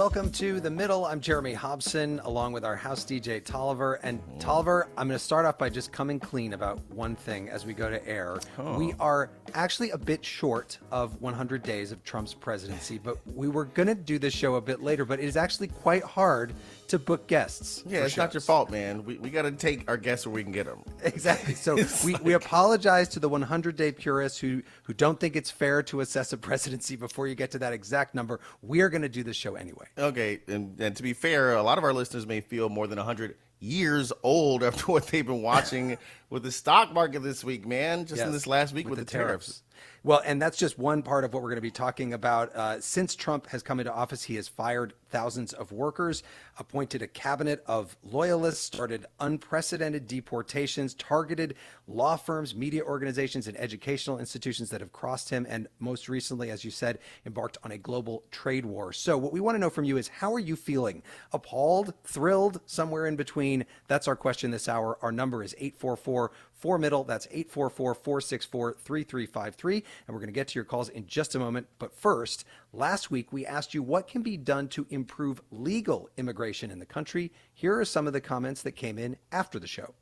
Welcome to The Middle. I'm Jeremy Hobson, along with our house DJ, Tolliver. And Tolliver, I'm going to start off by just coming clean about one thing as we go to air. We are actually a bit short of 100 days of Trump's presidency, but we were going to do this show a bit later, but it is actually quite hard to book guests. Yeah, it's not your fault, man. We got to take our guests where we can get them. Exactly. So we apologize to the 100-day purists who don't think it's fair to assess a presidency before you get to that exact number. We are going to do this show anyway. Okay, and to be fair, a lot of our listeners may feel more than 100 years old after what they've been watching with the stock market this week, man, just in this last week with the tariffs. Well, and that's just one part of what we're going to be talking about. Since Trump has come into office, he has fired thousands of workers, appointed a cabinet of loyalists, started unprecedented deportations, targeted law firms, media organizations, and educational institutions that have crossed him, and most recently, as you said, embarked on a global trade war. So what we want to know from you is, how are you feeling? Appalled? Thrilled? Somewhere in between? That's our question this hour. Our number is 844-4MIDDLE. That's 844-464-3353. And we're going to get to your calls in just a moment. But first, last week we asked you what can be done to improve legal immigration in the country. Here are some of the comments that came in after the show.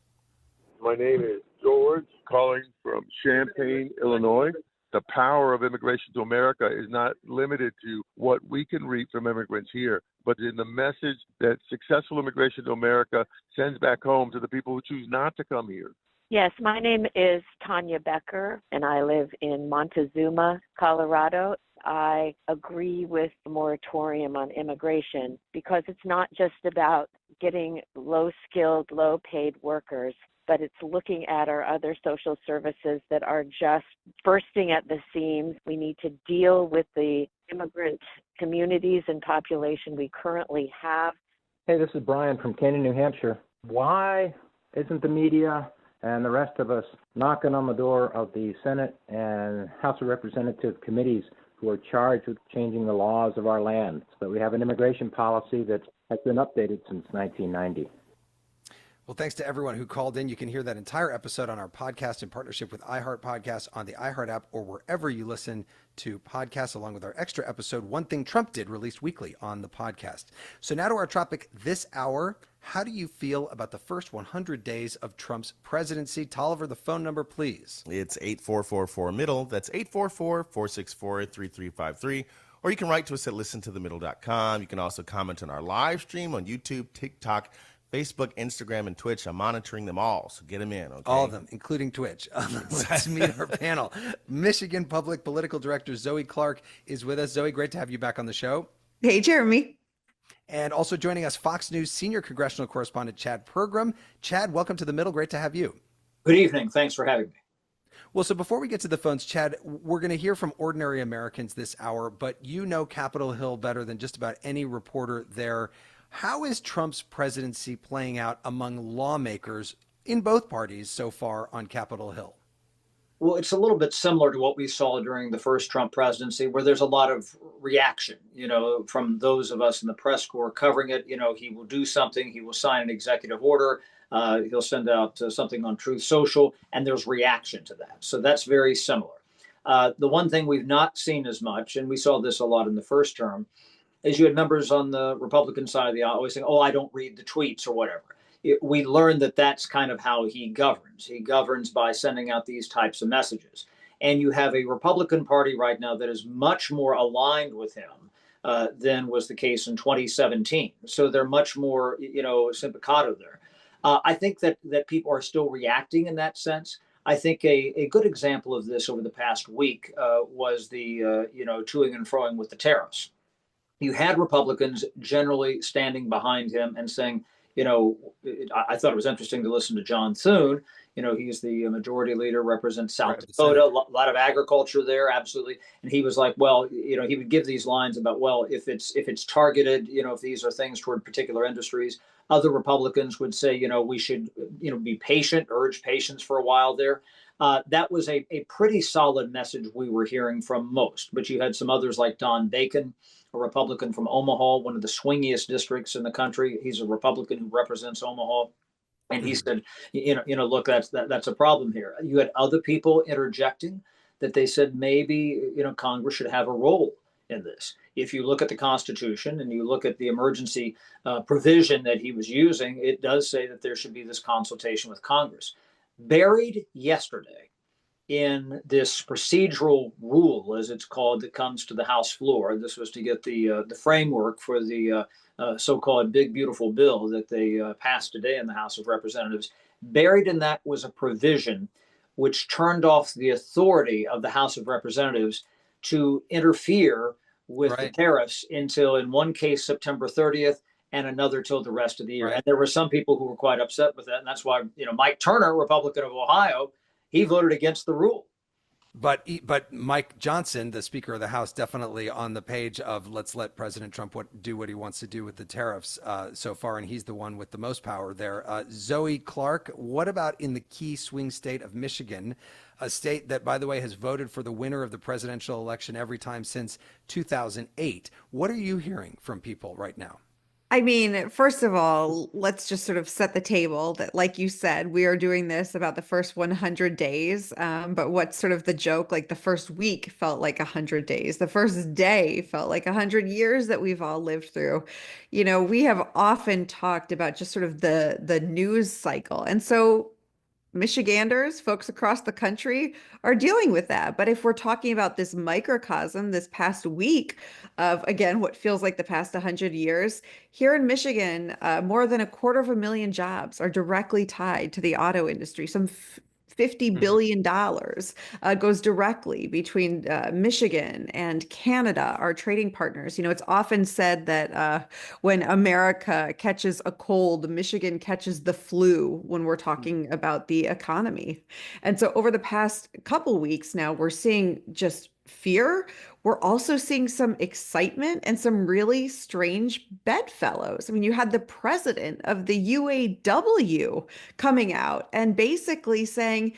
My name is George, calling from Champaign, Illinois. The power of immigration to America is not limited to what we can reap from immigrants here, but in the message that successful immigration to America sends back home to the people who choose not to come here. Yes, my name is Tanya Becker, and I live in Montezuma, Colorado. I agree with the moratorium on immigration because it's not just about getting low-skilled, low-paid workers, but it's looking at our other social services that are just bursting at the seams. We need to deal with the immigrant communities and population we currently have. Hey, this is Brian from Canyon, New Hampshire. Why isn't the media and the rest of us knocking on the door of the Senate and House of Representative committees who are charged with changing the laws of our land so that we have an immigration policy that has been updated since 1990? Well, thanks to everyone who called in. You can hear that entire episode on our podcast in partnership with iHeart Podcasts on the iHeart app or wherever you listen to podcasts, along with our extra episode, One Thing Trump Did, released weekly on the podcast. So now to our topic this hour. How do you feel about the first 100 days of Trump's presidency? Tolliver, the phone number, please. It's 844-4MIDDLE. That's 844-464-3353. Or you can write to us at listentothemiddle.com. You can also comment on our live stream on YouTube, TikTok, Facebook, Instagram, and Twitch. I'm monitoring them all, so get them in, okay? All of them, including Twitch. Let's meet our panel. Michigan Public Political Director Zoe Clark is with us. Zoe, great to have you back on the show. Hey, Jeremy. And also joining us, Fox News senior congressional correspondent Chad Pergram. Chad, welcome to The Middle. Great to have you. Good evening. Thanks for having me. Well, so before we get to the phones, Chad, we're going to hear from ordinary Americans this hour, but you know Capitol Hill better than just about any reporter there. How is Trump's presidency playing out among lawmakers in both parties so far on Capitol Hill? Well, it's a little bit similar to what we saw during the first Trump presidency, where there's a lot of reaction, from those of us in the press corps covering it. He will do something, he will sign an executive order, he'll send out something on Truth Social, and there's reaction to that. So that's very similar. The one thing we've not seen as much, and we saw this a lot in the first term, is you had members on the Republican side of the aisle always saying, I don't read the tweets or whatever. We learned that that's kind of how he governs. He governs by sending out these types of messages. And you have a Republican Party right now that is much more aligned with him than was the case in 2017. So they're much more, simpatico there. I think that people are still reacting in that sense. I think a good example of this over the past week was the, toing and froing with the tariffs. You had Republicans generally standing behind him and saying, I thought it was interesting to listen to John Thune. He's the majority leader, represents South Dakota, a lot of agriculture there, absolutely. And he was like, well, he would give these lines about, well, if it's targeted, if these are things toward particular industries. Other Republicans would say, we should, be patient, urge patience for a while there. That was a pretty solid message we were hearing from most. But you had some others like Don Bacon, a Republican from Omaha, one of the swingiest districts in the country. He's a Republican who represents Omaha. And he said, look, that's a problem here. You had other people interjecting that they said maybe, Congress should have a role in this. If you look at the Constitution and you look at the emergency provision that he was using, it does say that there should be this consultation with Congress. Buried yesterday in this procedural rule, as it's called, that comes to the House floor. This was to get the framework for the so-called big beautiful bill that they passed today in the House of Representatives. Buried in that was a provision which turned off the authority of the House of Representatives to interfere with the tariffs until, in one case, September 30th, and another till the rest of the year. And there were some people who were quite upset with that, and that's why, Mike Turner, Republican of Ohio, he voted against the rule. But Mike Johnson, the Speaker of the House, definitely on the page of let's let President Trump do what he wants to do with the tariffs so far, and he's the one with the most power there. Zoe Clark, what about in the key swing state of Michigan, a state that, by the way, has voted for the winner of the presidential election every time since 2008? What are you hearing from people right now? I mean, first of all, let's just sort of set the table that, like you said, we are doing this about the first 100 days. But what's sort of the joke? Like the first week felt like 100 days. The first day felt like 100 years that we've all lived through. We have often talked about just sort of the news cycle. And so Michiganders, folks across the country are dealing with that. But if we're talking about this microcosm, this past week of, again, what feels like the past 100 years, here in Michigan, more than 250,000 jobs are directly tied to the auto industry. Some $50 billion goes directly between Michigan and Canada, our trading partners. It's often said that when America catches a cold, Michigan catches the flu when we're talking about the economy. And so over the past couple weeks now, we're seeing just fear. We're also seeing some excitement and some really strange bedfellows. I mean, you had the president of the UAW coming out and basically saying,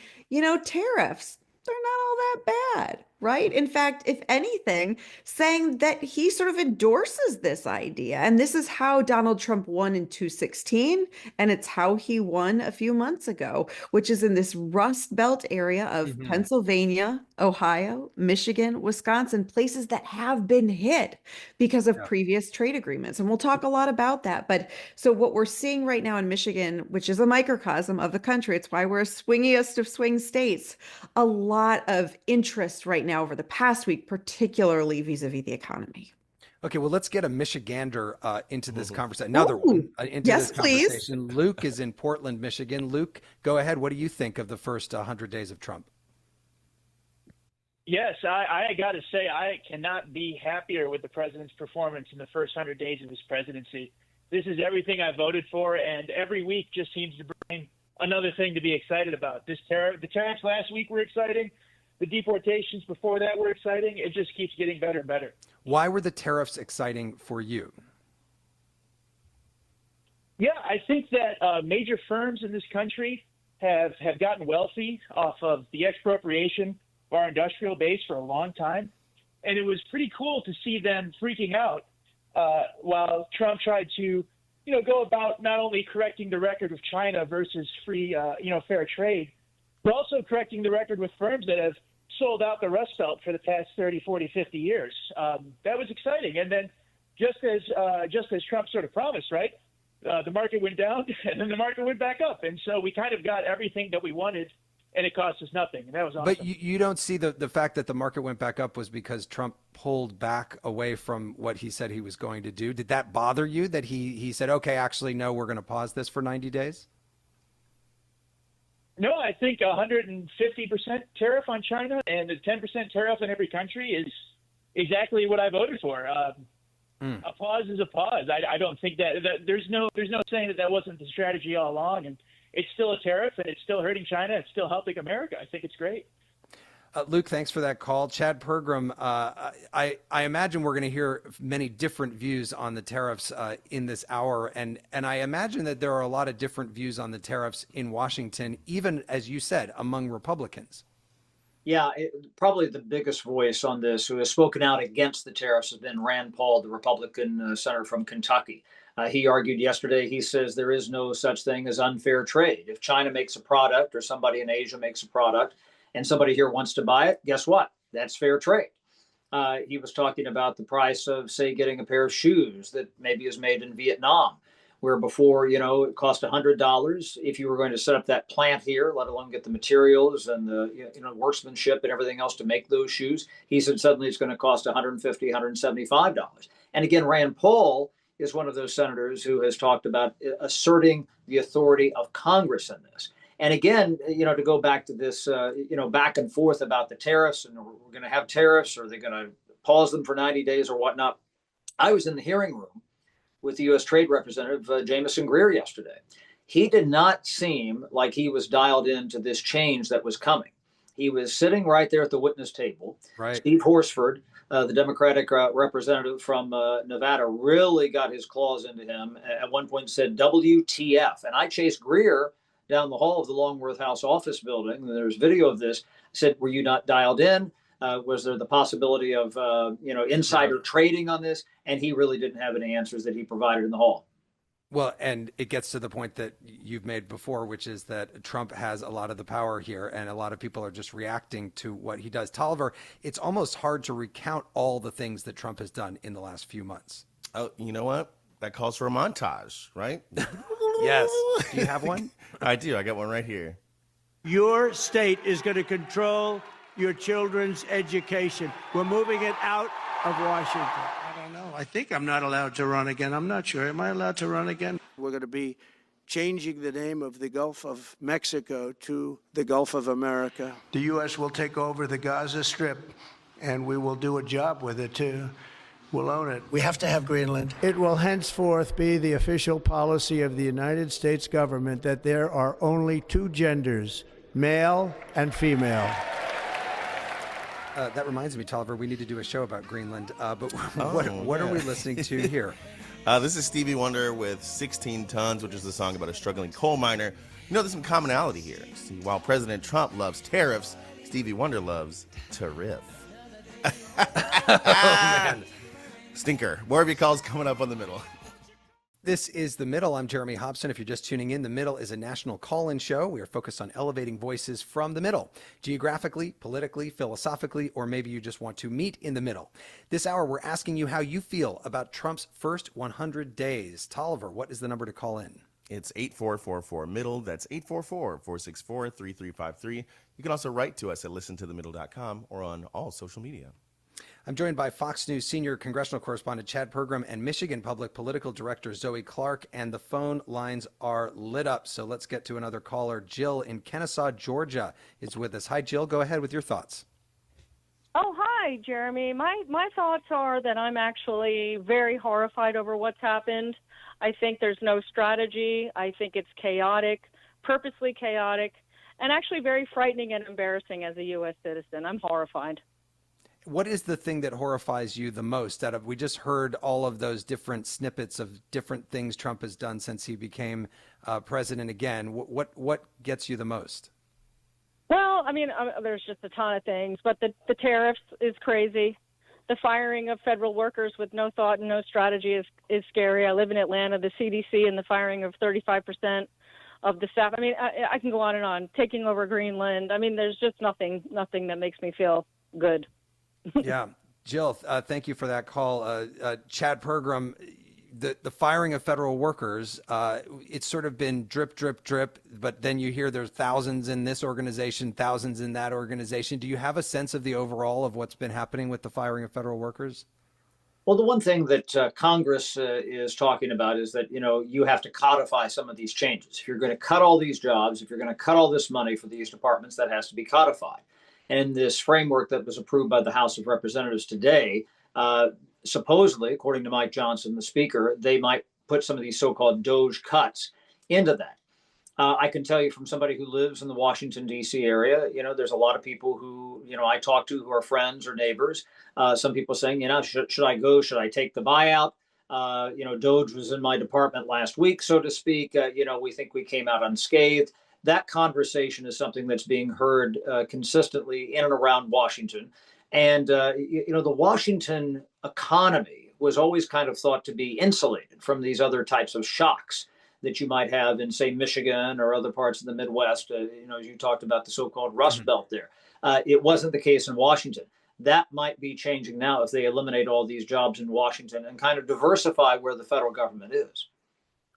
tariffs, they're not all that bad, right? In fact, if anything, saying that he sort of endorses this idea. And this is how Donald Trump won in 2016, and it's how he won a few months ago, which is in this Rust Belt area of Pennsylvania, Ohio, Michigan, Wisconsin, places that have been hit because of previous trade agreements. And we'll talk a lot about that. But so what we're seeing right now in Michigan, which is a microcosm of the country, it's why we're swingiest of swing states, a lot of interest right now over the past week, particularly vis-a-vis the economy. Okay, well, let's get a Michigander into this conversation. Another one into yes, this conversation. Please. Luke is in Portland, Michigan. Luke, go ahead. What do you think of the first 100 days of Trump? Yes, I got to say, I cannot be happier with the president's performance in the first 100 days of his presidency. This is everything I voted for, and every week just seems to bring another thing to be excited about. The tariffs last week were exciting. The deportations before that were exciting. It just keeps getting better and better. Why were the tariffs exciting for you? Yeah, I think that major firms in this country have gotten wealthy off of the expropriation of our industrial base for a long time. And it was pretty cool to see them freaking out while Trump tried to, go about not only correcting the record with China versus free, fair trade, but also correcting the record with firms that have sold out the Rust Belt for the past 30, 40, 50 years. That was exciting. And then just as Trump sort of promised, right, the market went down and then the market went back up. And so we kind of got everything that we wanted, and it cost us nothing. And that was awesome. But you don't see the fact that the market went back up was because Trump pulled back away from what he said he was going to do. Did that bother you that he said, okay, actually, no, we're going to pause this for 90 days? No, I think 150% tariff on China and a 10% tariff on every country is exactly what I voted for. A pause is a pause. I don't think that there's no saying that wasn't the strategy all along. And it's still a tariff, and it's still hurting China. It's still helping America. I think it's great. Luke, thanks for that call. Chad Pergram, I imagine we're going to hear many different views on the tariffs in this hour. And I imagine that there are a lot of different views on the tariffs in Washington, even, as you said, among Republicans. Yeah, probably the biggest voice on this who has spoken out against the tariffs has been Rand Paul, the Republican senator from Kentucky. He argued yesterday, he says there is no such thing as unfair trade. If China makes a product or somebody in Asia makes a product and somebody here wants to buy it, guess what? That's fair trade. He was talking about the price of, say, getting a pair of shoes that maybe is made in Vietnam, where before, it cost $100 if you were going to set up that plant here, let alone get the materials and the workmanship and everything else to make those shoes. He said suddenly it's going to cost $150, $175. And again, Rand Paul is one of those senators who has talked about asserting the authority of Congress in this. And again, to go back to this, back and forth about the tariffs, and we're going to have tariffs, or they're going to pause them for 90 days or whatnot. I was in the hearing room with the U.S. Trade Representative Jamieson Greer yesterday. He did not seem like he was dialed into this change that was coming. He was sitting right there at the witness table. Right. Steve Horsford, the Democratic representative from Nevada, really got his claws into him. At one point said, WTF. And I chased Greer down the hall of the Longworth House office building. And there's video of this. I said, were you not dialed in? Was there the possibility of, insider trading on this? And he really didn't have any answers that he provided in the hall. Well, and it gets to the point that you've made before, which is that Trump has a lot of the power here, and a lot of people are just reacting to what he does. Tolliver, it's almost hard to recount all the things that Trump has done in the last few months. Oh, you know what? That calls for a montage, right? Yes. Do you have one? I do. I got one right here. Your state is going to control your children's education. We're moving it out of Washington. I don't know. I think I'm not allowed to run again. I'm not sure. Am I allowed to run again? We're going to be changing the name of the Gulf of Mexico to the Gulf of America. The U.S. will take over the Gaza Strip, and we will do a job with it, too. We'll own it. We have to have Greenland. It will henceforth be the official policy of the United States government that there are only two genders, male and female. That reminds me, Tolliver, we need to do a show about Greenland. But what are we listening to here? This is Stevie Wonder with 16 Tons, which is a song about a struggling coal miner. There's some commonality here. See, while President Trump loves tariffs, Stevie Wonder loves to riff. Oh, man. Stinker. More of your calls coming up on The Middle. This is The Middle. I'm Jeremy Hobson. If you're just tuning in, The Middle is a national call-in show. We are focused on elevating voices from the middle, geographically, politically, philosophically, or maybe you just want to meet in the middle. This hour, we're asking you how you feel about Trump's first 100 days. Tolliver, what is the number to call in? It's 8444-MIDDLE. That's 844-464-3353. You can also write to us at listentothemiddle.com or on all social media. I'm joined by Fox News senior congressional correspondent Chad Pergram and Michigan Public Political Director Zoe Clark, and the phone lines are lit up. So let's get to another caller. Jill in Kennesaw, Georgia is with us. Hi, Jill. Go ahead with your thoughts. Oh, hi, Jeremy. My thoughts are that I'm actually very horrified over what's happened. I think there's no strategy. I think it's chaotic, purposely chaotic, and actually very frightening and embarrassing as a U.S. citizen. I'm horrified. What is the thing that horrifies you the most? We just heard all of those different snippets of different things Trump has done since he became president again. What gets you the most? Well, I mean, there's just a ton of things, but the tariffs is crazy. The firing of federal workers with no thought and no strategy is scary. I live in Atlanta. The CDC and the firing of 35% of the staff. I mean, I can go on and on. Taking over Greenland. I mean, there's just nothing that makes me feel good. Yeah. Jill, thank you for that call. Chad Pergram, the firing of federal workers, it's sort of been drip, drip, drip, but then you hear there's thousands in this organization, thousands in that organization. Do you have a sense of the overall of what's been happening with the firing of federal workers? Well, the one thing that Congress is talking about is that, you have to codify some of these changes. If you're going to cut all these jobs, if you're going to cut all this money for these departments, that has to be codified. And this framework that was approved by the House of Representatives today, supposedly, according to Mike Johnson, the speaker, they might put some of these so-called DOGE cuts into that. I can tell you from somebody who lives in the Washington, D.C. area, there's a lot of people who, I talk to who are friends or neighbors. Some people saying, should I go? Should I take the buyout? DOGE was in my department last week, so to speak. We think we came out unscathed. That conversation is something that's being heard consistently in and around Washington. And, the Washington economy was always kind of thought to be insulated from these other types of shocks that you might have in, say, Michigan or other parts of the Midwest. As you talked about the so-called Rust Belt there. It wasn't the case in Washington. That might be changing now if they eliminate all these jobs in Washington and kind of diversify where the federal government is.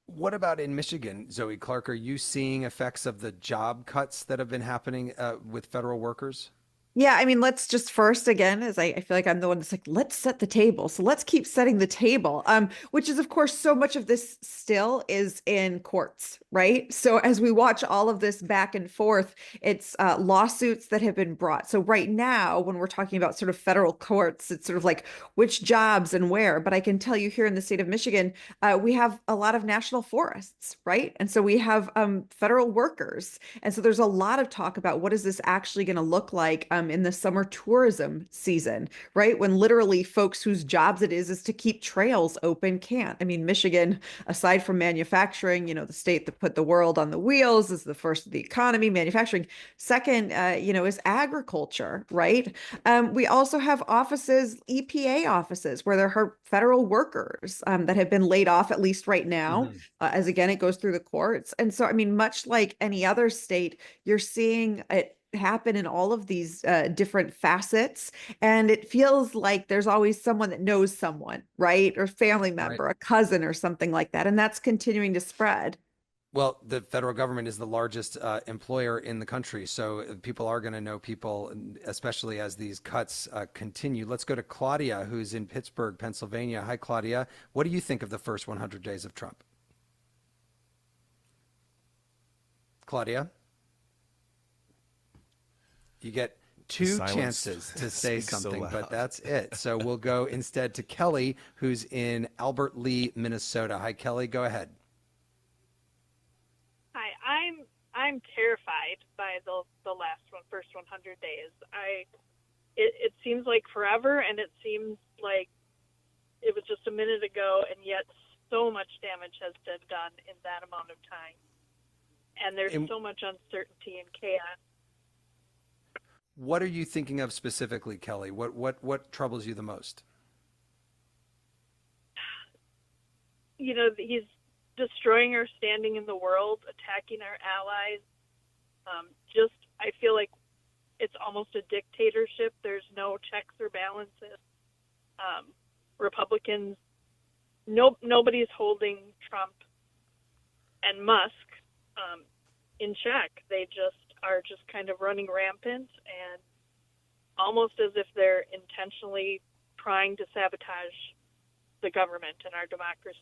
What about in Michigan, Zoe Clark? Are you seeing effects of the job cuts that have been happening with federal workers? Yeah, I mean, let's just first again, as I feel like I'm the one that's like, let's set the table. So let's keep setting the table. Which is of course so much of this still is in courts, right? So as we watch all of this back and forth, it's lawsuits that have been brought. So right now, when we're talking about sort of federal courts, it's sort of like which jobs and where. But I can tell you here in the state of Michigan, we have a lot of national forests, right? And so we have federal workers. And so there's a lot of talk about what is this actually going to look like in the summer tourism season, right? When literally folks whose jobs it is to keep trails open can't. I mean, Michigan, aside from manufacturing, the state that put the world on the wheels, is the first of the economy, manufacturing. Second, is agriculture, right? We also have offices, EPA offices, where there are federal workers that have been laid off, at least right now, as again, it goes through the courts. And so, I mean, much like any other state, you're seeing it happen in all of these different facets. And it feels like there's always someone that knows someone, right? Or family member, a cousin or something like that. And that's continuing to spread. Well, the federal government is the largest employer in the country, so people are going to know people, especially as these cuts continue. Let's go to Claudia, who's in Pittsburgh, Pennsylvania. Hi, Claudia. What do you think of the first 100 days of Trump? Claudia? You get two chances to say something, but that's it. So we'll go instead to Kelly, who's in Albert Lee, Minnesota. Hi, Kelly. Go ahead. Hi, I'm terrified by the first 100 days. It seems like forever, and it seems like it was just a minute ago, and yet so much damage has been done in that amount of time, and there's so much uncertainty and chaos. What are you thinking of specifically, Kelly? What troubles you the most? He's destroying our standing in the world, attacking our allies. I feel like it's almost a dictatorship. There's no checks or balances. Republicans, nobody's holding Trump and Musk in check. They are just kind of running rampant, and almost as if they're intentionally trying to sabotage the government and our democracy.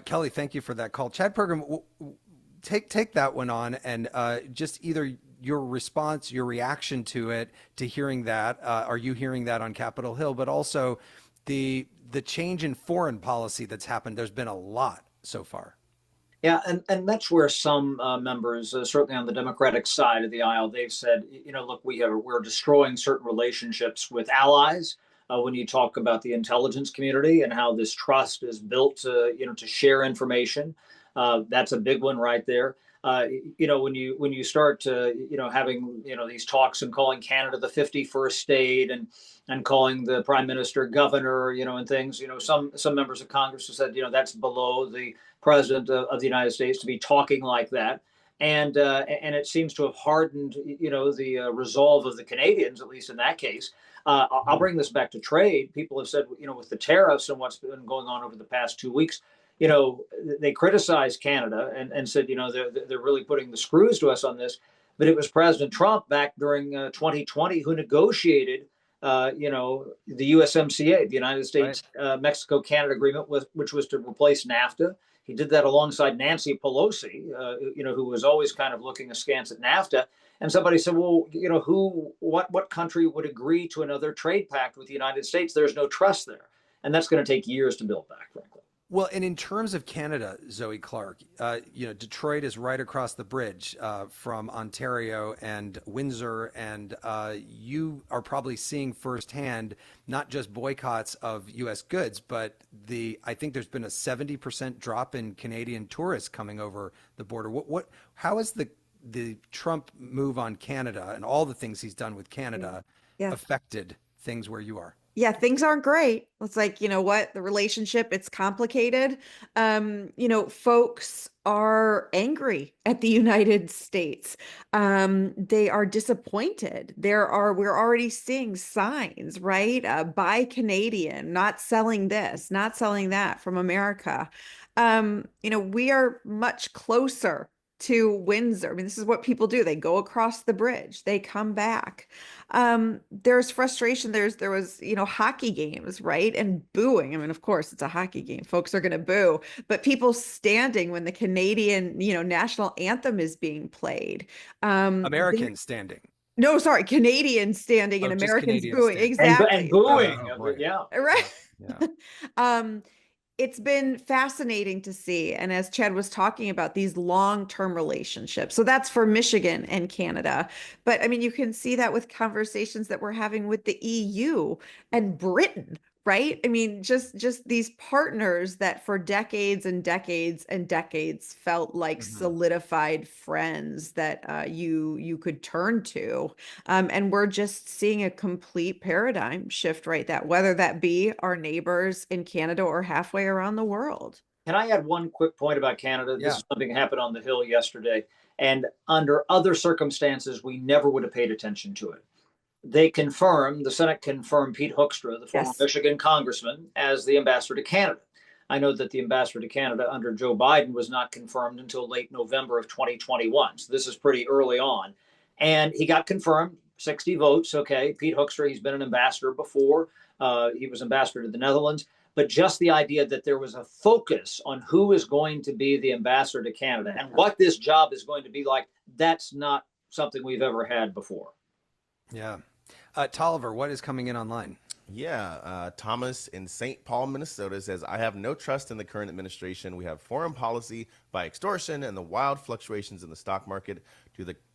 Kelly, thank you for that call. Chad Pergram, take that one on, and just either your response, your reaction to it, to hearing that. Are you hearing that on Capitol Hill? But also the change in foreign policy that's happened. There's been a lot so far. Yeah, and that's where some members, certainly on the Democratic side of the aisle, they've said, look, we're destroying certain relationships with allies. When you talk about the intelligence community and how this trust is built to share information, that's a big one right there. When you start having these talks and calling Canada the 51st state and calling the prime minister governor, and things, some members of Congress have said, that's below the president of the United States to be talking like that. And it seems to have hardened, the resolve of the Canadians, at least in that case. I'll bring this back to trade. People have said, with the tariffs and what's been going on over the past 2 weeks, they criticized Canada and said, they're really putting the screws to us on this. But it was President Trump back during 2020 who negotiated, the USMCA, the United States Mexico-Canada agreement, which was to replace NAFTA. He did that alongside Nancy Pelosi, who was always kind of looking askance at NAFTA. And somebody said, well, what country would agree to another trade pact with the United States? There's no trust there. And that's going to take years to build back, frankly. Well, and in terms of Canada, Zoe Clark, Detroit is right across the bridge from Ontario and Windsor, and you are probably seeing firsthand not just boycotts of U.S. goods, but I think there's been a 70% drop in Canadian tourists coming over the border. How has the Trump move on Canada and all the things he's done with Canada affected things where you are? Yeah, things aren't great. It's like, the relationship, it's complicated. Folks are angry at the United States. They are disappointed. We're already seeing signs, right? Buy Canadian, not selling this, not selling that from America. We are much closer to Windsor. I mean, this is what people do. They go across the bridge, they come back. There's frustration. There was, hockey games, right? And booing. I mean, of course, it's a hockey game. Folks are going to boo, but people standing when the Canadian, national anthem is being played. Americans standing. No, sorry, Canadians standing Oh, and just Americans Canadians booing. standing. And Exactly. booing. Oh, boy. Yeah. Right. Yeah. It's been fascinating to see. And as Chad was talking about, these long-term relationships. So that's for Michigan and Canada. But I mean, you can see that with conversations that we're having with the EU and Britain, right? I mean, just these partners that for decades and decades and decades felt like solidified friends that you could turn to. And we're just seeing a complete paradigm shift, right? That whether that be our neighbors in Canada or halfway around the world. Can I add one quick point about Canada? Yeah. This is something that happened on the Hill yesterday. And under other circumstances, we never would have paid attention to it. The Senate confirmed Pete Hoekstra, the former Michigan congressman, as the ambassador to Canada. I know that the ambassador to Canada under Joe Biden was not confirmed until late November of 2021. So this is pretty early on. And he got confirmed, 60 votes. Okay, Pete Hoekstra, he's been an ambassador before. He was ambassador to the Netherlands. But just the idea that there was a focus on who is going to be the ambassador to Canada and what this job is going to be like, that's not something we've ever had before. Yeah. Tolliver, what is coming in online? Yeah, Thomas in St. Paul, Minnesota says, I have no trust in the current administration. We have foreign policy by extortion, and the wild fluctuations in the stock market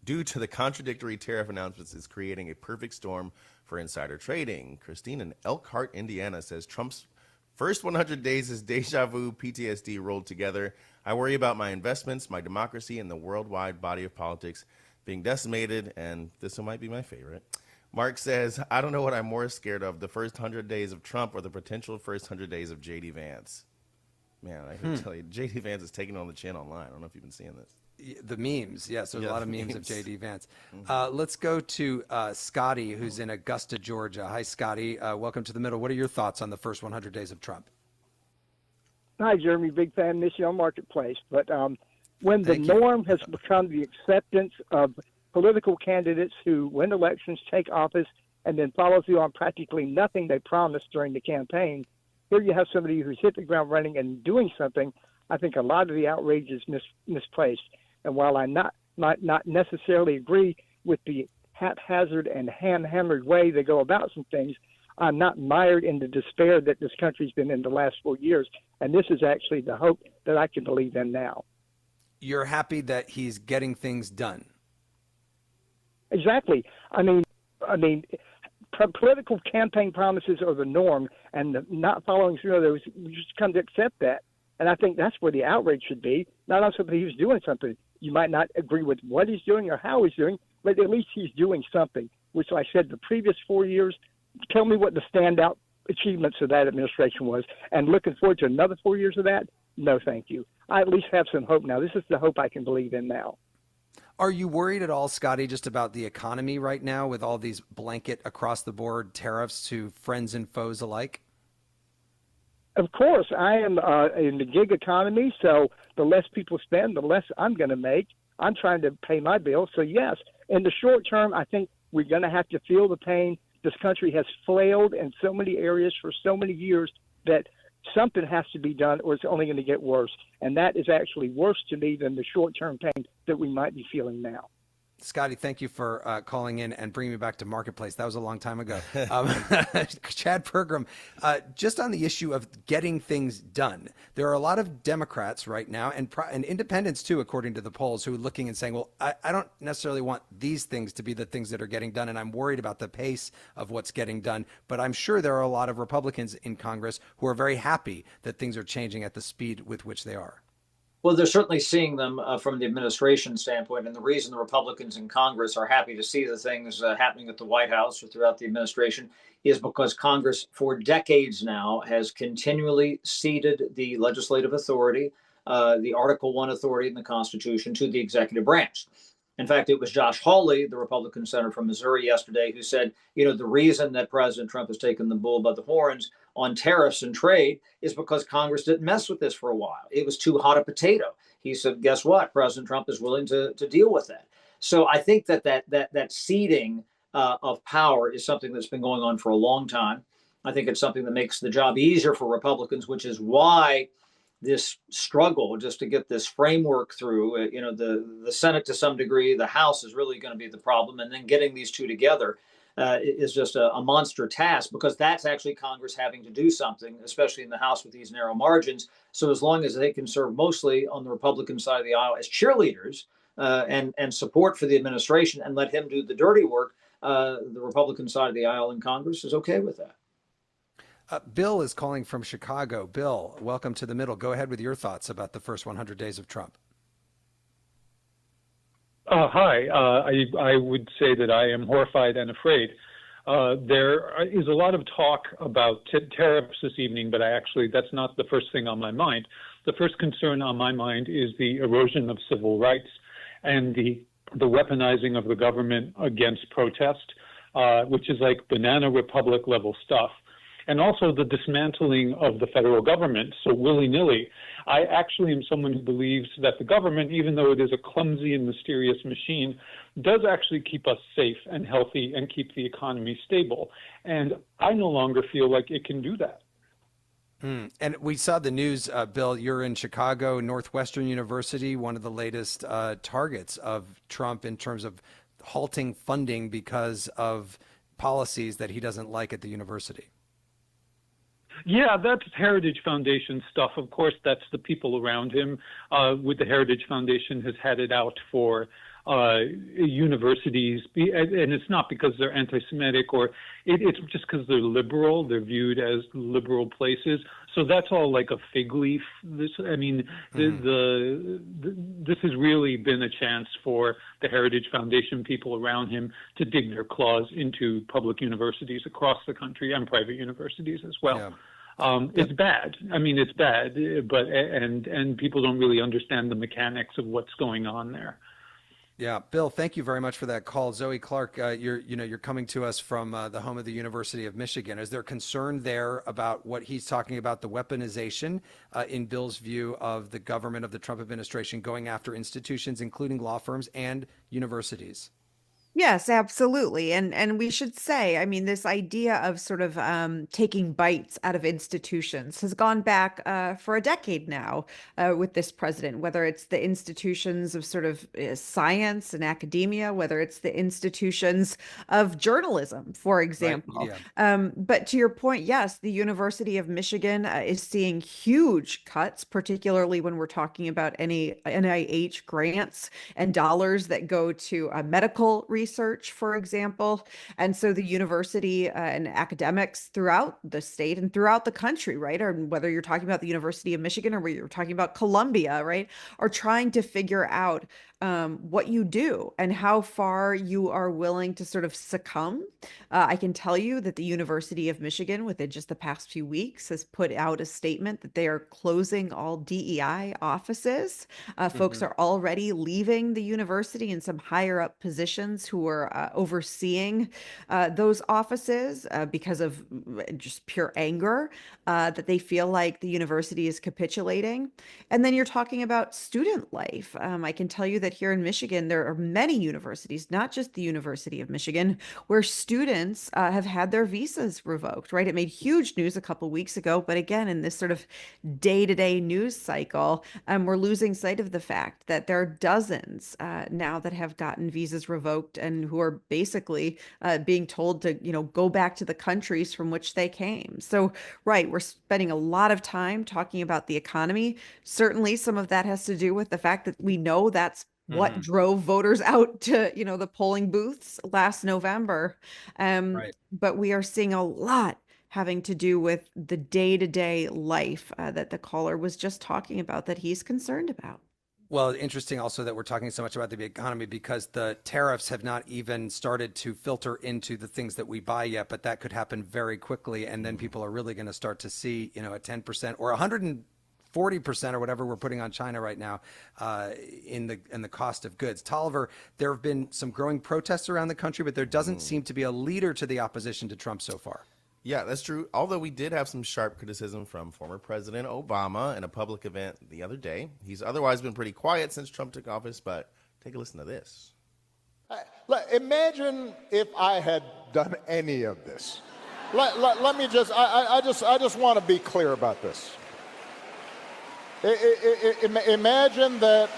due to the contradictory tariff announcements is creating a perfect storm for insider trading. Christine in Elkhart, Indiana says, Trump's first 100 days is deja vu, PTSD rolled together. I worry about my investments, my democracy, and the worldwide body of politics being decimated, and this one might be my favorite. Mark says, I don't know what I'm more scared of, the first 100 days of Trump or the potential first 100 days of J.D. Vance. Man, I can tell you, J.D. Vance is taking on the chin online. I don't know if you've been seeing this. The memes. Yes, there's a lot of memes of J.D. Vance. Let's go to Scotty, who's in Augusta, Georgia. Hi, Scotty. Welcome to The Middle. What are your thoughts on the first 100 days of Trump? Hi, Jeremy. Big fan. Miss you on Marketplace. But when the norm has become the acceptance of political candidates who win elections, take office, and then follow through on practically nothing they promised during the campaign, here you have somebody who's hit the ground running and doing something. I think a lot of the outrage is misplaced. And while I might not necessarily agree with the haphazard and ham-hammered way they go about some things, I'm not mired in the despair that this country's been in the last 4 years. And this is actually the hope that I can believe in now. You're happy that he's getting things done. Exactly. I mean, political campaign promises are the norm, and not following through those, we just come to accept that. And I think that's where the outrage should be, not on somebody who's doing something. You might not agree with what he's doing or how he's doing, but at least he's doing something, which I said the previous 4 years, tell me what the standout achievements of that administration was. And looking forward to another 4 years of that, no thank you. I at least have some hope now. This is the hope I can believe in now. Are you worried at all, Scotty, just about the economy right now with all these blanket across-the-board tariffs to friends and foes alike? Of course. I am in the gig economy, so the less people spend, the less I'm going to make. I'm trying to pay my bills. So, yes, in the short term, I think we're going to have to feel the pain. This country has flailed in so many areas for so many years that something has to be done or it's only going to get worse. And that is actually worse to me than the short-term pain that we might be feeling now. Scotty, thank you for calling in and bringing me back to Marketplace. That was a long time ago. Chad Pergram, just on the issue of getting things done, there are a lot of Democrats right now and independents too, according to the polls, who are looking and saying, well, I don't necessarily want these things to be the things that are getting done, and I'm worried about the pace of what's getting done. But I'm sure there are a lot of Republicans in Congress who are very happy that things are changing at the speed with which they are. Well, they're certainly seeing them from the administration standpoint. And the reason the Republicans in Congress are happy to see the things happening at the White House or throughout the administration is because Congress for decades now has continually ceded the legislative authority the Article 1 authority in the Constitution to the executive branch. In fact, it was Josh Hawley, the Republican senator from Missouri yesterday, who said, the reason that President Trump has taken the bull by the horns on tariffs and trade is because Congress didn't mess with this for a while. It was too hot a potato. He said, guess what? President Trump is willing to deal with that. So I think that ceding of power is something that's been going on for a long time. I think it's something that makes the job easier for Republicans, which is why this struggle just to get this framework through, the Senate to some degree, the House is really going to be the problem. And then getting these two together is just a monster task, because that's actually Congress having to do something, especially in the House with these narrow margins. So as long as they can serve mostly on the Republican side of the aisle as cheerleaders and support for the administration and let him do the dirty work, the Republican side of the aisle in Congress is okay with that. Bill is calling from Chicago. Bill, welcome to The Middle. Go ahead with your thoughts about the first 100 days of Trump. Hi. I would say that I am horrified and afraid. There is a lot of talk about tariffs this evening, but that's not the first thing on my mind. The first concern on my mind is the erosion of civil rights and the weaponizing of the government against protest, which is like banana republic level stuff. And also the dismantling of the federal government, so willy-nilly. I actually am someone who believes that the government, even though it is a clumsy and mysterious machine, does actually keep us safe and healthy and keep the economy stable. And I no longer feel like it can do that. And we saw the news, Bill, you're in Chicago, Northwestern University, one of the latest targets of Trump in terms of halting funding because of policies that he doesn't like at the university. Yeah, that's Heritage Foundation stuff. Of course, that's the people around him. With the Heritage Foundation has had it out for universities, and it's not because they're anti-Semitic or it's just because they're liberal. They're viewed as liberal places. So that's all like a fig leaf. This has really been a chance for the Heritage Foundation people around him to dig their claws into public universities across the country and private universities as well. Yeah. It's bad. It's bad, but and people don't really understand the mechanics of what's going on there. Yeah, Bill, thank you very much for that call. Zoe Clark, you're coming to us from the home of the University of Michigan. Is there concern there about what he's talking about, the weaponization, in Bill's view, of the government of the Trump administration going after institutions, including law firms and universities? Yes, absolutely. And we should say, this idea of sort of taking bites out of institutions has gone back for a decade now with this president, whether it's the institutions of sort of science and academia, whether it's the institutions of journalism, for example. Right, yeah. But to your point, yes, the University of Michigan is seeing huge cuts, particularly when we're talking about any NIH grants and dollars that go to medical research, for example. And so the university and academics throughout the state and throughout the country, right, or whether you're talking about the University of Michigan or whether you're talking about Columbia, right, are trying to figure out what you do and how far you are willing to sort of succumb. I can tell you that the University of Michigan, within just the past few weeks, has put out a statement that they are closing all DEI offices. Folks are already leaving the university in some higher up positions who are overseeing those offices because of just pure anger that they feel like the university is capitulating. And then you're talking about student life. I can tell you that here in Michigan, there are many universities, not just the University of Michigan, where students have had their visas revoked, right? It made huge news a couple weeks ago, but again, in this sort of day-to-day news cycle, we're losing sight of the fact that there are dozens now that have gotten visas revoked and who are basically being told to, go back to the countries from which they came. So, right, we're spending a lot of time talking about the economy. Certainly, some of that has to do with the fact that we know that's what drove voters out to, the polling booths last November. Right. But we are seeing a lot having to do with the day-to-day life that the caller was just talking about, that he's concerned about. Well, interesting also that we're talking so much about the economy because the tariffs have not even started to filter into the things that we buy yet, but that could happen very quickly. And then people are really going to start to see, a 10% or 150% 40% or whatever we're putting on China right now in the cost of goods. Tolliver, there have been some growing protests around the country, but there doesn't seem to be a leader to the opposition to Trump so far. Yeah, that's true. Although we did have some sharp criticism from former President Obama in a public event the other day. He's otherwise been pretty quiet since Trump took office, but take a listen to this. Imagine if I had done any of this. Let me I just want to be clear about this. Imagine that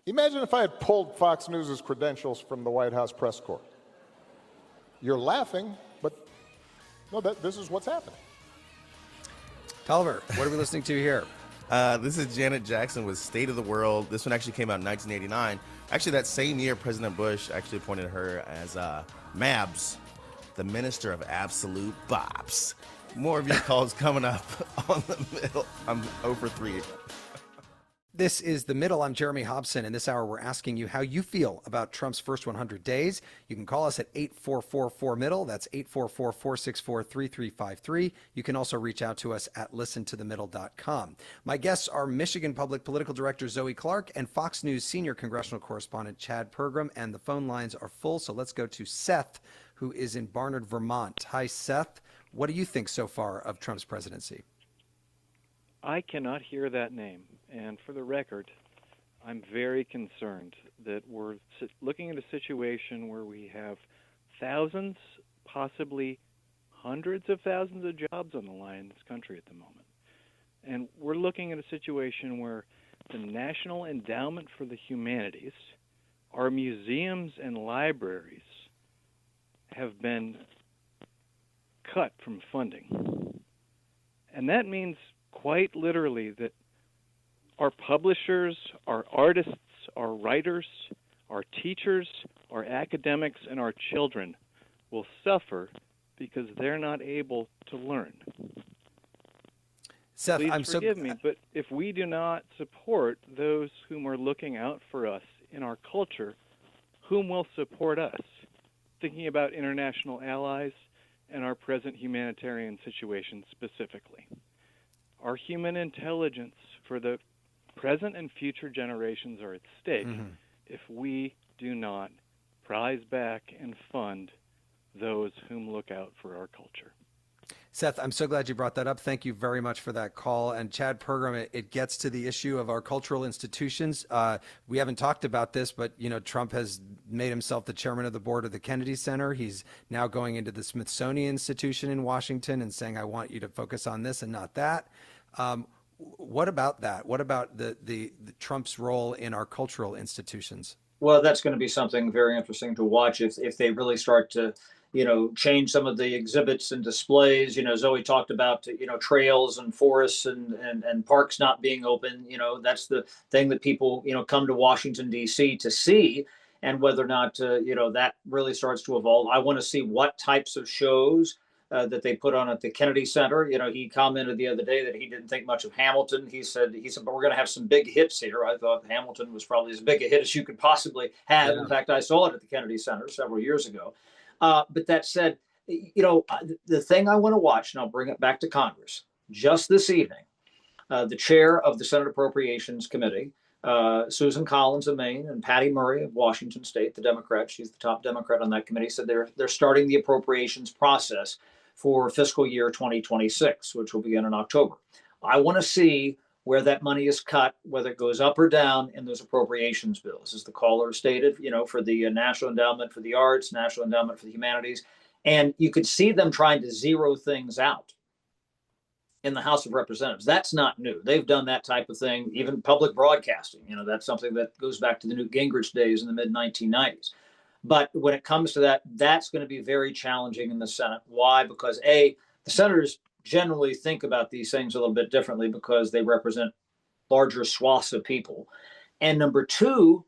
Imagine if I had pulled Fox News' credentials from the White House press corps. You're laughing, but no, this is what's happening. Tolliver, what are we listening to here? This is Janet Jackson with State of the World. This one actually came out in 1989. Actually, that same year, President Bush actually appointed her as MABS, the Minister of Absolute Bops. More of your calls coming up on The Middle. I'm 0 for 3. This is The Middle. I'm Jeremy Hobson, and this hour we're asking you how you feel about Trump's first 100 days. You can call us at 844-4MIDDLE. That's 844-464-3353. You can also reach out to us at listentothemiddle.com. My guests are Michigan Public Political Director Zoe Clark and Fox News Senior Congressional Correspondent Chad Pergram, and the phone lines are full, so let's go to Seth, who is in Barnard, Vermont. Hi, Seth. What do you think so far of Trump's presidency? I cannot hear that name. And for the record, I'm very concerned that we're looking at a situation where we have thousands, possibly hundreds of thousands of jobs on the line in this country at the moment. And we're looking at a situation where the National Endowment for the Humanities, our museums and libraries have been cut from funding. And that means quite literally that our publishers, our artists, our writers, our teachers, our academics, and our children will suffer because they're not able to learn. Seth, Please forgive me, but if we do not support those whom are looking out for us in our culture, whom will support us? Thinking about international allies and our present humanitarian situation specifically. Our human intelligence for the present and future generations are at stake if we do not prize back and fund those whom look out for our culture. Seth, I'm so glad you brought that up. Thank you very much for that call. And Chad Pergram, it gets to the issue of our cultural institutions. We haven't talked about this, but Trump has made himself the chairman of the board of the Kennedy Center. He's now going into the Smithsonian Institution in Washington and saying, I want you to focus on this and not that. What about that? What about the Trump's role in our cultural institutions? Well, that's going to be something very interesting to watch if they really start to, change some of the exhibits and displays. Zoe talked about, trails and forests and parks not being open. That's the thing that people, come to Washington, D.C. to see, and whether or not, that really starts to evolve. I want to see what types of shows that they put on at the Kennedy Center. He commented the other day that he didn't think much of Hamilton. He said, but we're going to have some big hits here. I thought Hamilton was probably as big a hit as you could possibly have. Yeah. In fact, I saw it at the Kennedy Center several years ago. But that said, the thing I want to watch, and I'll bring it back to Congress, just this evening, the chair of the Senate Appropriations Committee, Susan Collins of Maine and Patty Murray of Washington State, the Democrat, she's the top Democrat on that committee, said they're starting the appropriations process for fiscal year 2026, which will begin in October. I want to see where that money is cut, whether it goes up or down in those appropriations bills, as the caller stated, for the National Endowment for the Arts, National Endowment for the Humanities. And you could see them trying to zero things out in the House of Representatives. That's not new. They've done that type of thing, even public broadcasting. That's something that goes back to the Newt Gingrich days in the mid-1990s. But when it comes to that, that's going to be very challenging in the Senate. Why? Because the senators generally think about these things a little bit differently because they represent larger swaths of people. And number two,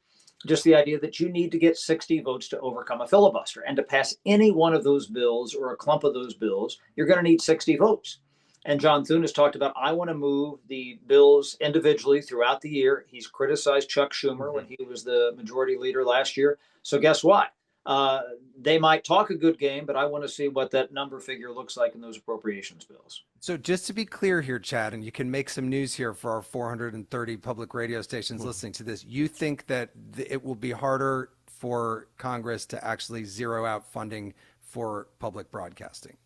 just the idea that you need to get 60 votes to overcome a filibuster. And to pass any one of those bills or a clump of those bills, you're going to need 60 votes. And John Thune has talked about, I want to move the bills individually throughout the year. He's criticized Chuck Schumer when he was the majority leader last year. So guess what? They might talk a good game, but I want to see what that number figure looks like in those appropriations bills. So just to be clear here, Chad, and you can make some news here for our 430 public radio stations listening to this, you think that it will be harder for Congress to actually zero out funding for public broadcasting?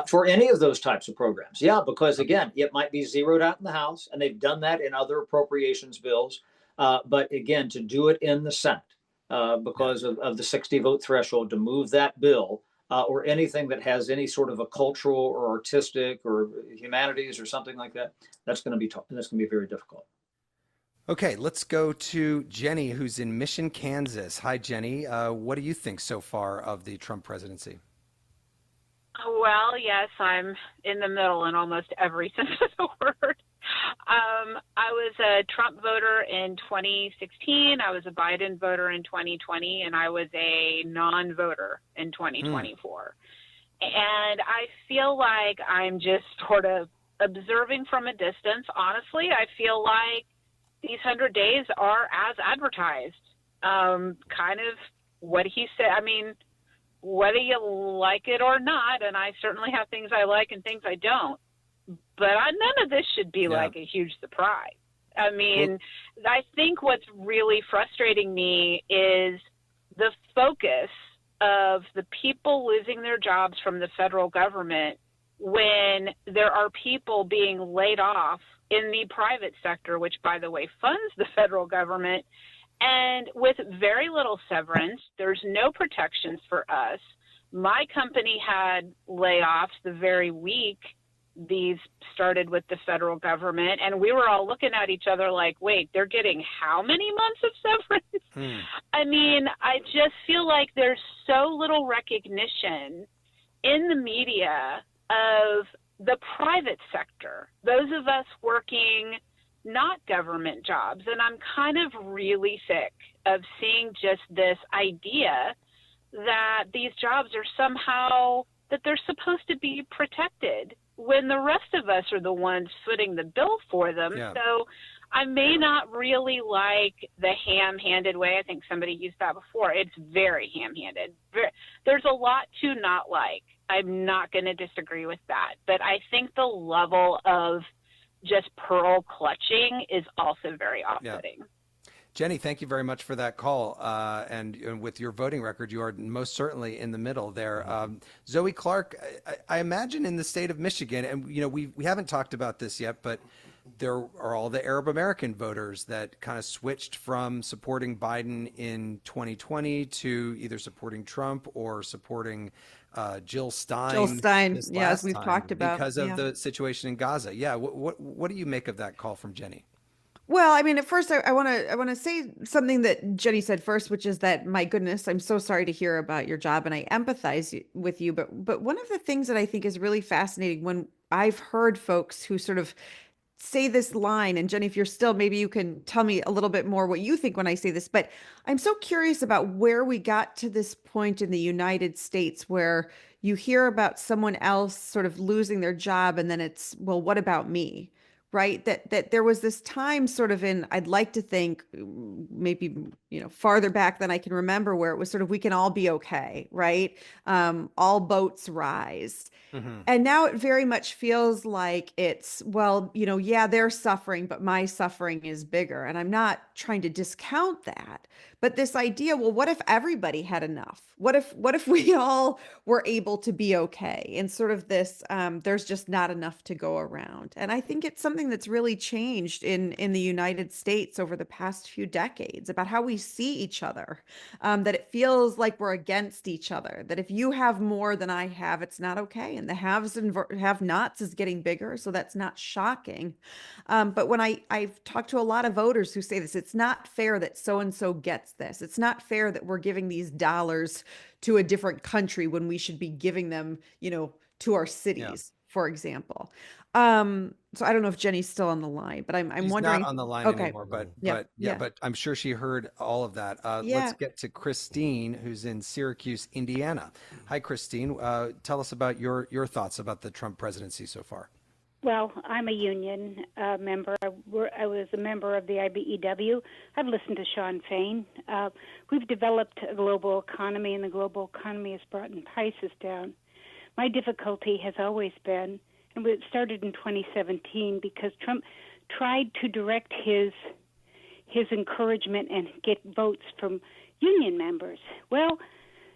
For any of those types of programs. Yeah, because again, it might be zeroed out in the House, and they've done that in other appropriations bills. But again, to do it in the Senate, because of the 60 vote threshold, to move that bill or anything that has any sort of a cultural or artistic or humanities or something like that, that's going to be very difficult. Okay, let's go to Jenny, who's in Mission, Kansas. Hi, Jenny. What do you think so far of the Trump presidency? Well, yes, I'm in the middle in almost every sense of the word. I was a Trump voter in 2016. I was a Biden voter in 2020, and I was a non-voter in 2024. And I feel like I'm just sort of observing from a distance. Honestly, I feel like these 100 days are as advertised. Kind of what he said. I mean, whether you like it or not, and I certainly have things I like and things I don't, but none of this should be like a huge surprise. I mean, I think what's really frustrating me is the focus of the people losing their jobs from the federal government when there are people being laid off in the private sector, which, by the way, funds the federal government. And with very little severance, there's no protections for us. My company had layoffs the very week these started with the federal government, and we were all looking at each other like, wait, they're getting how many months of severance? I mean, I just feel like there's so little recognition in the media of the private sector, those of us working not government jobs. And I'm kind of really sick of seeing just this idea that these jobs are somehow, that they're supposed to be protected when the rest of us are the ones footing the bill for them. So I may not really like the ham-handed way. I think somebody used that before. It's very ham-handed. There's a lot to not like. I'm not going to disagree with that. But I think the level of just pearl clutching is also very off-putting. Jenny, thank you very much for that call. And with your voting record, you are most certainly in the middle there. Zoe Clark, I imagine in the state of Michigan, and you know, we haven't talked about this yet, but there are all the Arab American voters that kind of switched from supporting Biden in 2020 to either supporting Trump or supporting Jill Stein. As we've talked about, because of the situation in Gaza. What do you make of that call from Jenny? Well, I mean, at first, I want to say something that Jenny said first, which is that, my goodness, I'm so sorry to hear about your job, and I empathize with you. But one of the things that I think is really fascinating when I've heard folks who sort of say this line, and Jenny, if you're still, maybe you can tell me a little bit more what you think when I say this, but I'm so curious about where we got to this point in the United States where you hear about someone else sort of losing their job, and then it's, well, what about me? Right? That there was this time sort of in, I'd like to think maybe, you know, farther back than I can remember, where it was sort of, we can all be okay, right? All boats rise. And now it very much feels like it's, well, you know, yeah, they're suffering, but my suffering is bigger. And I'm not trying to discount that. But this idea, well, what if everybody had enough? What if we all were able to be okay? And sort of this, there's just not enough to go around. And I think it's something that's really changed in the United States over the past few decades about how we see each other, that it feels like we're against each other, that if you have more than I have, it's not okay. And the haves and have-nots is getting bigger, so that's not shocking. But when I've talked to a lot of voters who say this, it's not fair that so-and-so gets this. It's not fair that we're giving these dollars to a different country when we should be giving them, you know, to our cities, for example. So I don't know if Jenny's still on the line, but I'm She's wondering. Not on the line anymore, but I'm sure she heard all of that. Let's get to Christine, who's in Syracuse, Indiana. Hi, Christine. Tell us about your thoughts about the Trump presidency so far. Well, I'm a union member. I was a member of the IBEW. I've listened to Sean Fain. We've developed a global economy, and the global economy has brought prices down. My difficulty has always been, and it started in 2017 because Trump tried to direct his encouragement and get votes from union members. Well,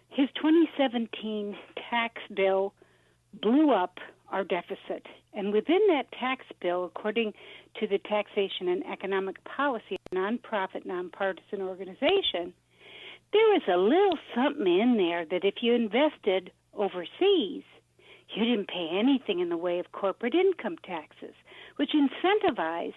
his 2017 tax bill blew up our deficit. And within that tax bill, according to the Taxation and Economic Policy, a nonprofit, nonpartisan organization, there was a little something in there that if you invested overseas, you didn't pay anything in the way of corporate income taxes, which incentivized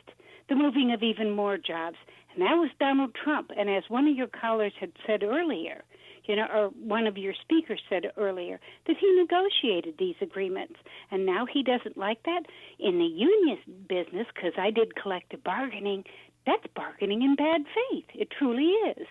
the moving of even more jobs. And that was Donald Trump. And as one of your callers had said earlier, or one of your speakers said earlier, that he negotiated these agreements. And now he doesn't like that? In the union business, because I did collective bargaining, that's bargaining in bad faith. It truly is.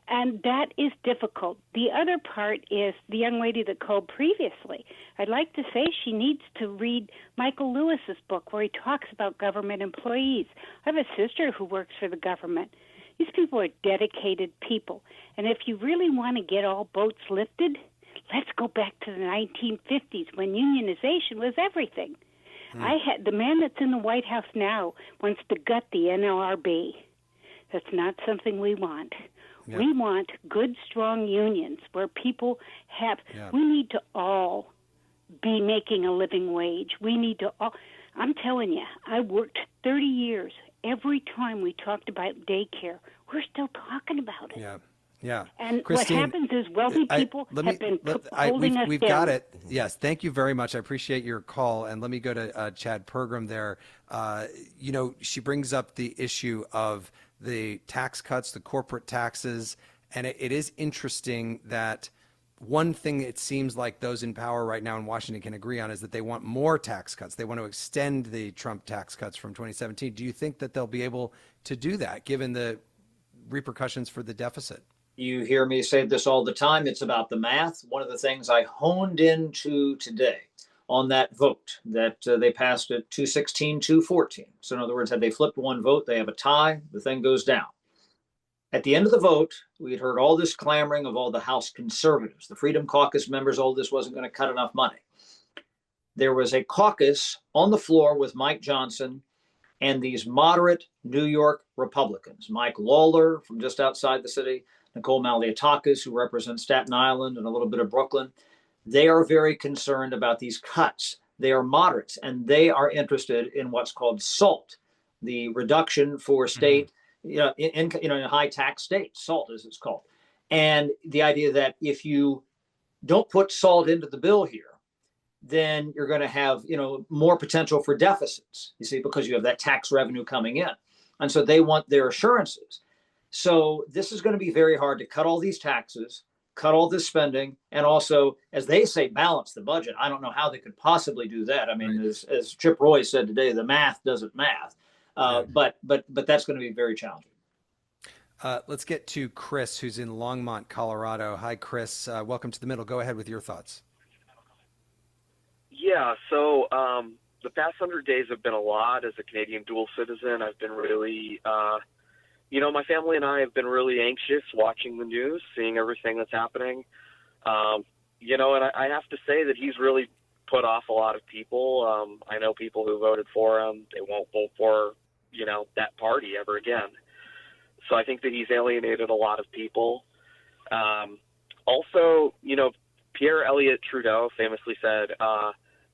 And that is difficult. The other part is the young lady that called previously. I'd like to say she needs to read Michael Lewis's book where he talks about government employees. I have a sister who works for the government. These people are dedicated people. And if you really want to get all boats lifted, let's go back to the 1950s when unionization was everything. The man that's in the White House now wants to gut the NLRB. That's not something we want. Yeah. We want good, strong unions where people have, we need to all be making a living wage. We need to all, I'm telling you, I worked 30 years. Every time we talked about daycare, we're still talking about it. Yeah. Yeah. And Christine, what happens is wealthy people have been holding us we've down. got it. Yes. Thank you very much. I appreciate your call. And let me go to Chad Pergram there. She brings up the issue of the tax cuts, the corporate taxes. And it is interesting that one thing it seems like those in power right now in Washington can agree on is that they want more tax cuts. They want to extend the Trump tax cuts from 2017. Do you think that they'll be able to do that given the repercussions for the deficit? You hear me say this all the time. It's about the math. One of the things I honed into today on that vote that they passed at 216-214. So in other words, had they flipped one vote, they have a tie, the thing goes down. At the end of the vote, we had heard all this clamoring of all the House conservatives, the Freedom Caucus members, all this wasn't going to cut enough money. There was a caucus on the floor with Mike Johnson and these moderate New York Republicans, Mike Lawler from just outside the city, Nicole Maliotakis, who represents Staten Island and a little bit of Brooklyn. They are very concerned about these cuts. They are moderates, and they are interested in what's called SALT, the reduction for state, in high tax states, SALT as it's called. And the idea that if you don't put SALT into the bill here, then you're going to have, more potential for deficits, you see, because you have that tax revenue coming in. And so they want their assurances. So this is going to be very hard to cut all these taxes, cut all this spending, and also, as they say, balance the budget. I don't know how they could possibly do that. I mean, as Chip Roy said today, the math doesn't math. But that's going to be very challenging. Let's get to Chris, who's in Longmont, Colorado. Hi, Chris. Welcome to The Middle. Go ahead with your thoughts. Yeah, so the past 100 days have been a lot. As a Canadian dual citizen, I've been really, my family and I have been really anxious watching the news, seeing everything that's happening. And I have to say that he's really put off a lot of people. I know people who voted for him. They won't vote for, that party ever again. So I think that he's alienated a lot of people. Also, Pierre Elliott Trudeau famously said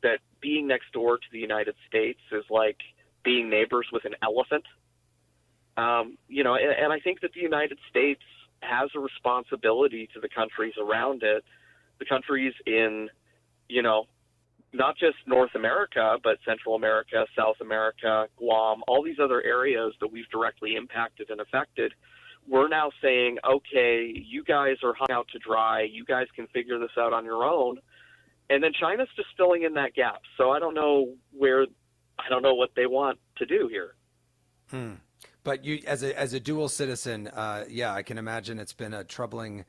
that being next door to the United States is like being neighbors with an elephant. And I think that the United States has a responsibility to the countries around it, the countries in, not just North America, but Central America, South America, Guam, all these other areas that we've directly impacted and affected. We're now saying, okay, you guys are hung out to dry. You guys can figure this out on your own. And then China's just filling in that gap. So I don't know what they want to do here. But you, as a dual citizen, yeah, I can imagine it's been a troubling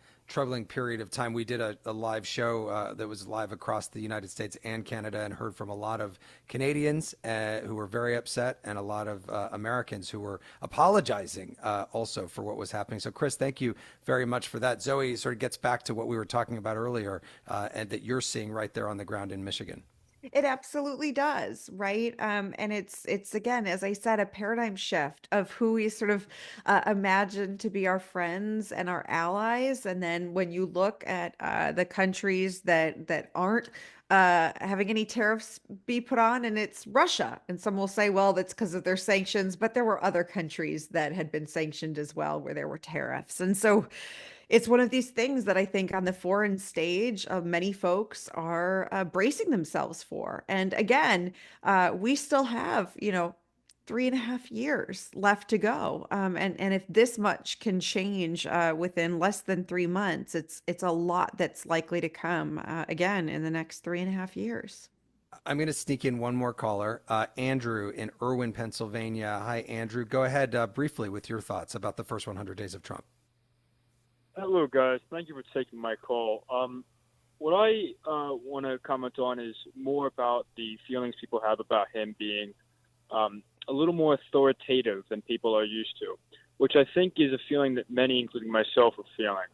period of time. We did a live show that was live across the United States and Canada, and heard from a lot of Canadians who were very upset, and a lot of Americans who were apologizing also for what was happening. So, Chris, thank you very much for that. Zoe, sort of gets back to what we were talking about earlier, and that you're seeing right there on the ground in Michigan. It absolutely does, right? And it's again, as I said, a paradigm shift of who we sort of imagine to be our friends and our allies. And then when you look at the countries that aren't having any tariffs be put on, and it's Russia. And some will say, well, that's because of their sanctions, but there were other countries that had been sanctioned as well where there were tariffs. And so it's one of these things that I think on the foreign stage, many folks are bracing themselves for. And again, we still have, 3.5 years left to go. And if this much can change within less than 3 months, it's a lot that's likely to come again in the next 3.5 years. I'm going to sneak in one more caller, Andrew in Irwin, Pennsylvania. Hi, Andrew. Go ahead briefly with your thoughts about the first 100 days of Trump. Hello, guys. Thank you for taking my call. What I want to comment on is more about the feelings people have about him being a little more authoritative than people are used to, which I think is a feeling that many, including myself, are feeling.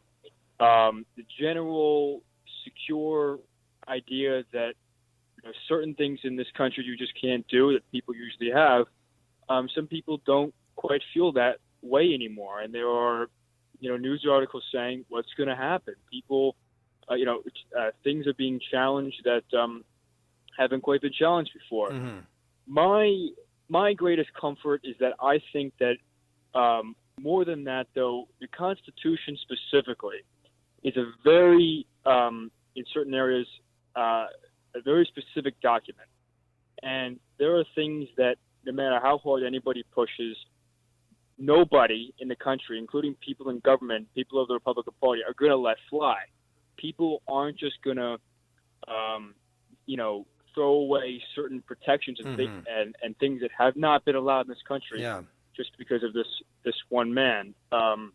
The general secure idea that certain things in this country you just can't do that people usually have, some people don't quite feel that way anymore. And there are news articles saying what's going to happen. People, things are being challenged that haven't quite been challenged before. Mm-hmm. My greatest comfort is that I think that more than that, though, the Constitution specifically is a very, in certain areas, a very specific document. And there are things that no matter how hard anybody pushes, nobody in the country, including people in government, people of the Republican Party, are going to let fly. People aren't just going to, throw away certain protections and, and things that have not been allowed in this country just because of this one man. So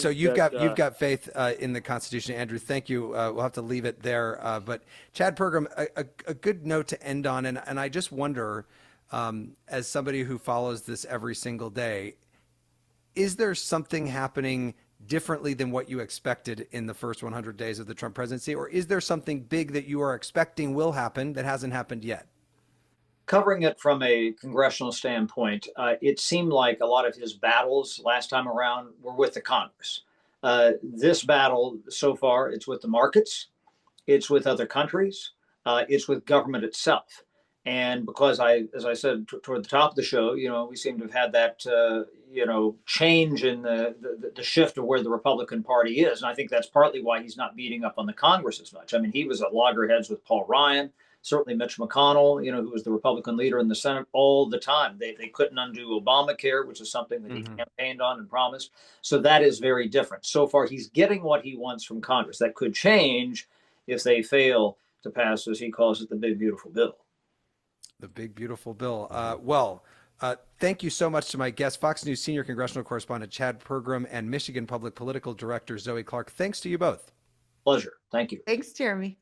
you've got faith in the Constitution, Andrew. Thank you. We'll have to leave it there. But Chad Pergram, a good note to end on, and I just wonder, as somebody who follows this every single day, is there something happening differently than what you expected in the first 100 days of the Trump presidency? Or is there something big that you are expecting will happen that hasn't happened yet? Covering it from a congressional standpoint, it seemed like a lot of his battles last time around were with the Congress. This battle so far, it's with the markets, it's with other countries, it's with government itself. And because as I said toward the top of the show, we seem to have had that, change in the shift of where the Republican Party is. And I think that's partly why he's not beating up on the Congress as much. I mean, he was at loggerheads with Paul Ryan, certainly Mitch McConnell, who was the Republican leader in the Senate all the time. They couldn't undo Obamacare, which is something that he campaigned on and promised. So that is very different. So far, he's getting what he wants from Congress. That could change if they fail to pass, as he calls it, the big, beautiful bill. The big, beautiful bill. Thank you so much to my guest, Fox News senior congressional correspondent Chad Pergram and Michigan Public Political Director Zoe Clark. Thanks to you both. Pleasure. Thank you. Thanks, Jeremy.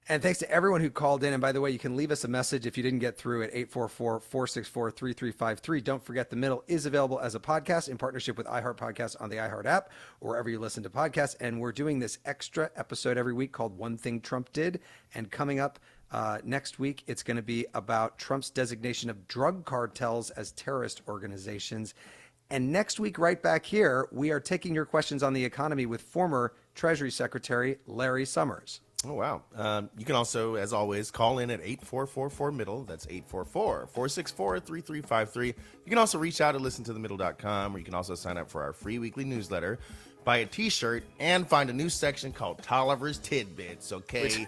And thanks to everyone who called in. And by the way, you can leave us a message if you didn't get through at 844-464-3353. Don't forget, The Middle is available as a podcast in partnership with iHeart Podcasts on the iHeart app or wherever you listen to podcasts. And we're doing this extra episode every week called One Thing Trump Did. And coming up next week, it's going to be about Trump's designation of drug cartels as terrorist organizations. And next week, right back here, we are taking your questions on the economy with former Treasury Secretary Larry Summers. Oh, wow. You can also, as always, call in at 844-4MIDDLE. That's 844-464-3353. You can also reach out and listen to themiddle.com, or you can also sign up for our free weekly newsletter, buy a T-shirt, and find a new section called Tolliver's Tidbits, okay?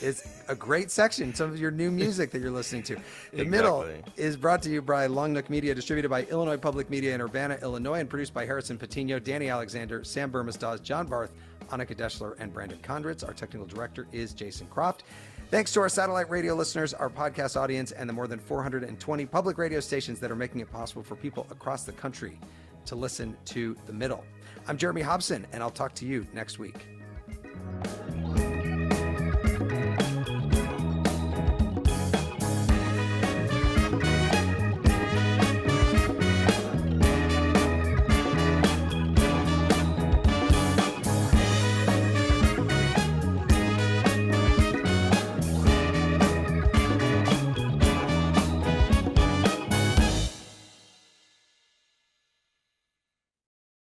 Is a great section, some of your new music that you're listening to. The Middle is brought to you by Long Nook Media, distributed by Illinois Public Media in Urbana, Illinois, and produced by Harrison Patino, Danny Alexander, Sam Burmistad, John Barth, Annika Deschler, and Brandon Kondritz. Our technical director is Jason Croft. Thanks to our satellite radio listeners, our podcast audience, and the more than 420 public radio stations that are making it possible for people across the country to listen to The Middle. I'm Jeremy Hobson, and I'll talk to you next week.